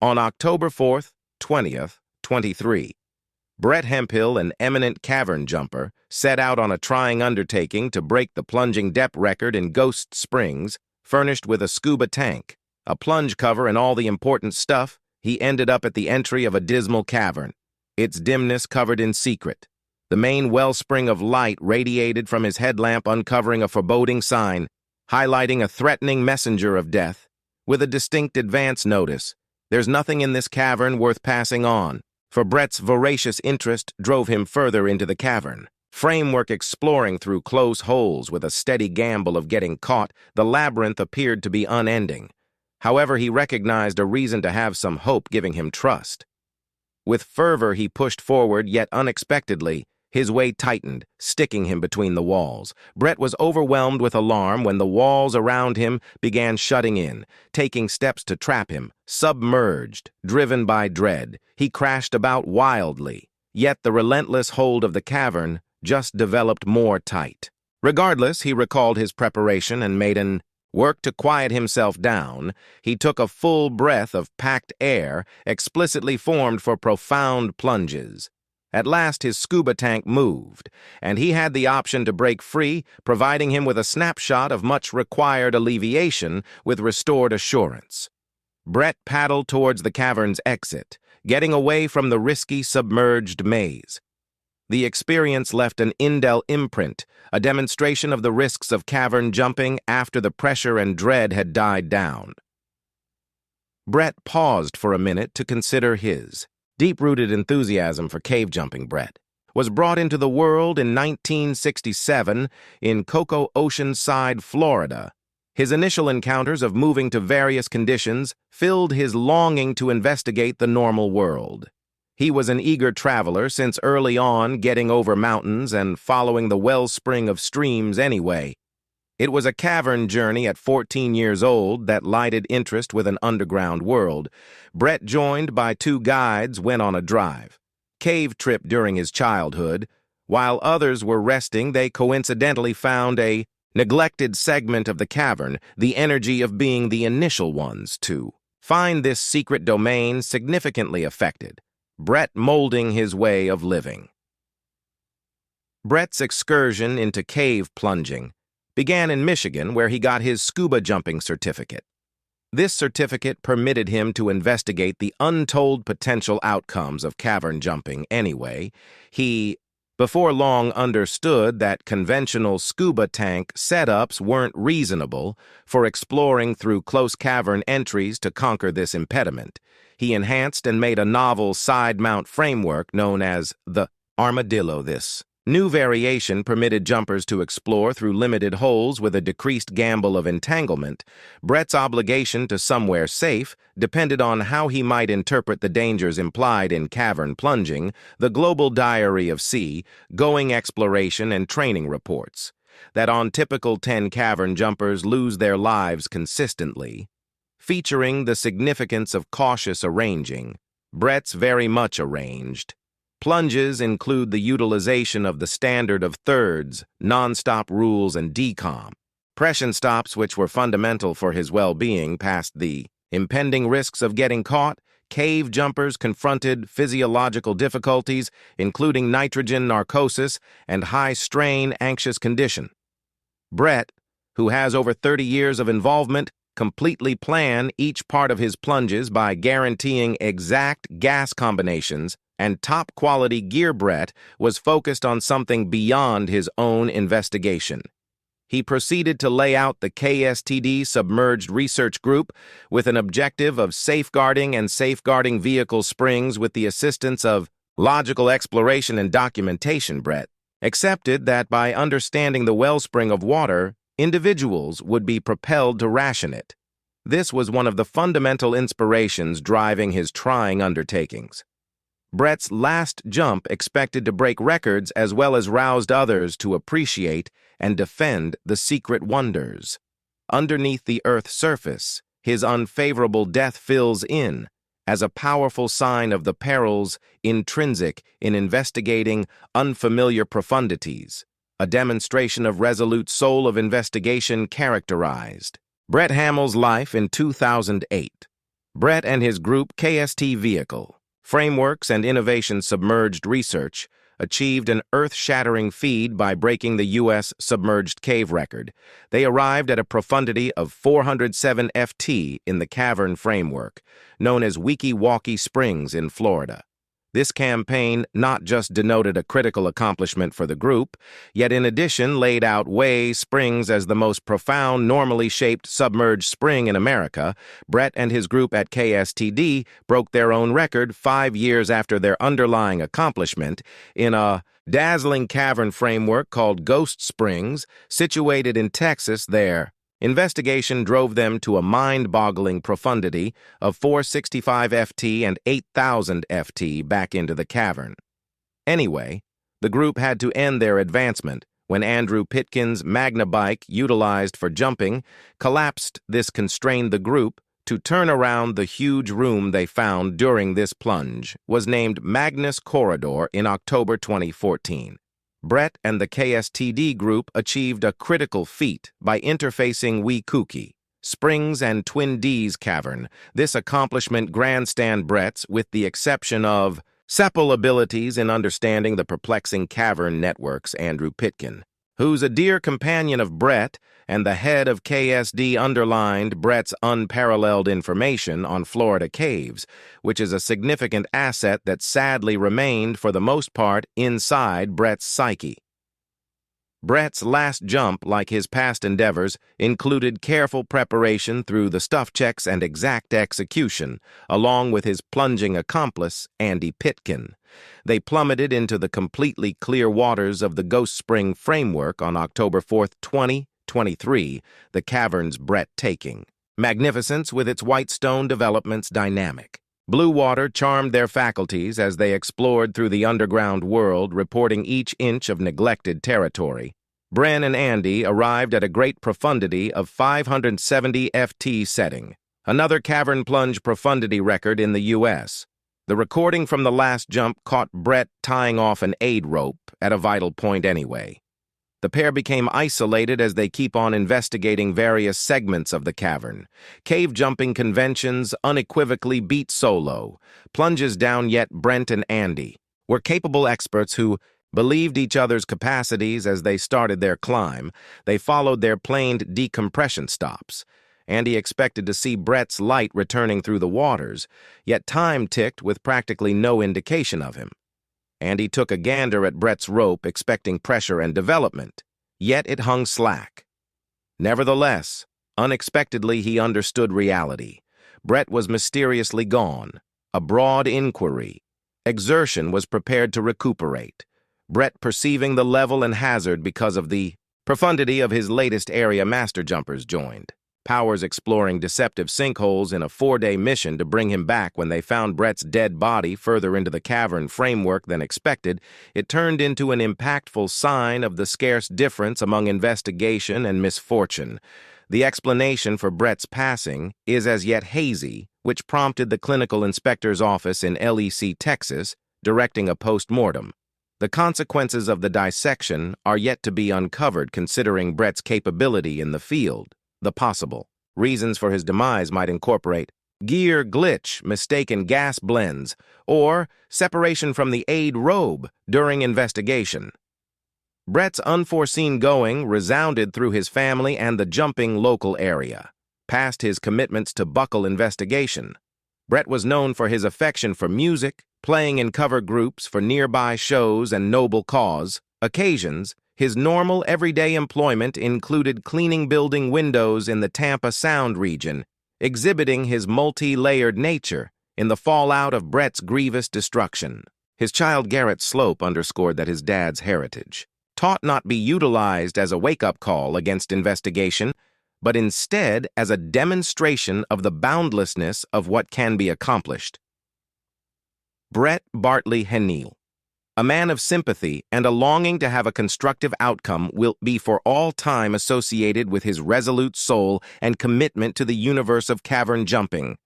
On October 4th, 20th, 23, Brett Hemphill, an eminent cavern jumper, set out on a trying undertaking to break the plunging depth record in Ghost Springs, furnished with a scuba tank, a plunge cover, and all the important stuff. He ended up at the entry of a dismal cavern, its dimness covered in secret. The main wellspring of light radiated from his headlamp, uncovering a foreboding sign, highlighting a threatening messenger of death, with a distinct advance notice. There's nothing in this cavern worth passing on, for Brett's voracious interest drove him further into the cavern. Framework exploring through close holes with a steady gamble of getting caught, the labyrinth appeared to be unending. However, he recognized a reason to have some hope, giving him trust. With fervor, he pushed forward, yet unexpectedly, his way tightened, sticking him between the walls. Brett was overwhelmed with alarm when the walls around him began shutting in, taking steps to trap him. Submerged, driven by dread, he crashed about wildly. Yet the relentless hold of the cavern just developed more tight. Regardless, he recalled his preparation and made an work to quiet himself down. He took a full breath of packed air, explicitly formed for profound plunges. At last his scuba tank moved, and he had the option to break free, providing him with a snapshot of much required alleviation with restored assurance. Brett paddled towards the cavern's exit, getting away from the risky submerged maze. The experience left an indelible imprint, a demonstration of the risks of cavern jumping after the pressure and dread had died down. Brett paused for a minute to consider his deep-rooted enthusiasm for cave jumping. Brett was brought into the world in 1967 in Cocoa Oceanside, Florida. His initial encounters of moving to various conditions filled his longing to investigate the normal world. He was an eager traveler since early on, getting over mountains and following the wellspring of streams anyway. It was a cavern journey at 14 years old that lighted interest with an underground world. Brett, joined by two guides, went on a cave trip during his childhood. While others were resting, they coincidentally found a neglected segment of the cavern, the energy of being the initial ones to find this secret domain significantly affected Brett, molding his way of living. Brett's excursion into cave plunging began in Michigan, where he got his scuba jumping certificate. This certificate permitted him to investigate the untold potential outcomes of cavern jumping anyway. He, before long, understood that conventional scuba tank setups weren't reasonable for exploring through close cavern entries to conquer this impediment. He enhanced and made a novel side-mount framework known as the Armadillo. This new variation permitted jumpers to explore through limited holes with a decreased gamble of entanglement. Brett's obligation to somewhere safe depended on how he might interpret the dangers implied in cavern plunging, the global diary of sea-going exploration and training reports, that on typical 10 cavern jumpers lose their lives consistently, featuring the significance of cautious arranging. Brett's very much arranged. Plunges include the utilization of the standard of thirds, non-stop rules, and decompression stops, which were fundamental for his well-being. Past the impending risks of getting caught, cave jumpers confronted physiological difficulties, including nitrogen narcosis and high-strain anxious condition. Brett, who has over 30 years of involvement, completely plan each part of his plunges by guaranteeing exact gas combinations and top-quality gear. Brett was focused on something beyond his own investigation. He proceeded to lay out the KSTD Submerged Research Group with an objective of safeguarding vehicle springs with the assistance of logical exploration and documentation. Brett accepted that by understanding the wellspring of water, individuals would be propelled to ration it. This was one of the fundamental inspirations driving his trying undertakings. Brett's last jump expected to break records as well as roused others to appreciate and defend the secret wonders. Underneath the Earth's surface, his unfavorable death fills in as a powerful sign of the perils intrinsic in investigating unfamiliar profundities, a demonstration of resolute soul of investigation characterized Brett Hamill's life in 2008. Brett and his group KST Vehicle, Frameworks and Innovation Submerged Research, achieved an earth-shattering feat by breaking the U.S. submerged cave record. They arrived at a profundity of 407 ft in the cavern framework, known as Weeki Wachee Springs in Florida. This campaign not just denoted a critical accomplishment for the group, yet in addition laid out Wachee Springs as the most profound, normally shaped submerged spring in America. Brett and his group at KSTD broke their own record 5 years after their underlying accomplishment in a dazzling cavern framework called Ghost Springs, situated in Texas. Their investigation drove them to a mind-boggling profundity of 465 ft and 8,000 ft back into the cavern. Anyway, the group had to end their advancement when Andrew Pitkin's Magna bike, utilized for jumping, collapsed. This constrained the group to turn around. The huge room they found during this plunge was named Magnus Corridor in October 2014. Brett and the KSTD group achieved a critical feat by interfacing Weeki Springs and Twin Dees Cavern. This accomplishment grandstand Brett's, with the exception of supple abilities in understanding the perplexing cavern networks. Andrew Pitkin, who's a dear companion of Brett and the head of KSD, underlined Brett's unparalleled information on Florida caves, which is a significant asset that sadly remained for the most part inside Brett's psyche. Brett's last jump, like his past endeavors, included careful preparation through the stuff checks and exact execution, along with his plunging accomplice, Andy Pitkin. They plummeted into the completely clear waters of the Ghost Spring framework on October 4, 2023, the cavern's breathtaking magnificence with its white stone developments dynamic. Blue water charmed their faculties as they explored through the underground world, reporting each inch of neglected territory. Bren and Andy arrived at a great profundity of 570 ft setting, another cavern plunge profundity record in the U.S. The recording from the last jump caught Brett tying off an aid rope at a vital point anyway. The pair became isolated as they keep on investigating various segments of the cavern. Cave jumping conventions unequivocally beat solo. Plunges down, yet Brent and Andy were capable experts who believed each other's capacities as they started their climb. They followed their planed decompression stops. Andy expected to see Brett's light returning through the waters, yet time ticked with practically no indication of him. Andy took a gander at Brett's rope, expecting pressure and development, yet it hung slack. Nevertheless, unexpectedly he understood reality. Brett was mysteriously gone. A broad inquiry. Exertion was prepared to recuperate. Brett, perceiving the level and hazard because of the profundity of his latest area, master jumpers joined. Powers exploring deceptive sinkholes in a 4-day mission to bring him back. When they found Brett's dead body further into the cavern framework than expected, it turned into an impactful sign of the scarce difference among investigation and misfortune. The explanation for Brett's passing is as yet hazy, which prompted the clinical inspector's office in LEC, Texas, directing a post-mortem. The consequences of the dissection are yet to be uncovered, considering Brett's capability in the field. The possible reasons for his demise might incorporate gear glitch, mistaken gas blends, or separation from the aid robe during investigation. Brett's unforeseen going resounded through his family and the jumping local area. Past his commitments to buckle investigation, Brett was known for his affection for music, playing in cover groups for nearby shows and noble cause occasions. His normal, everyday employment included cleaning building windows in the Tampa Sound region, exhibiting his multi-layered nature in the fallout of Brett's grievous destruction. His child Garrett Slope underscored that his dad's heritage taught not be utilized as a wake-up call against investigation, but instead as a demonstration of the boundlessness of what can be accomplished. Brett Bartley Henniel, a man of sympathy and a longing to have a constructive outcome, will be for all time associated with his resolute soul and commitment to the universe of cavern jumping.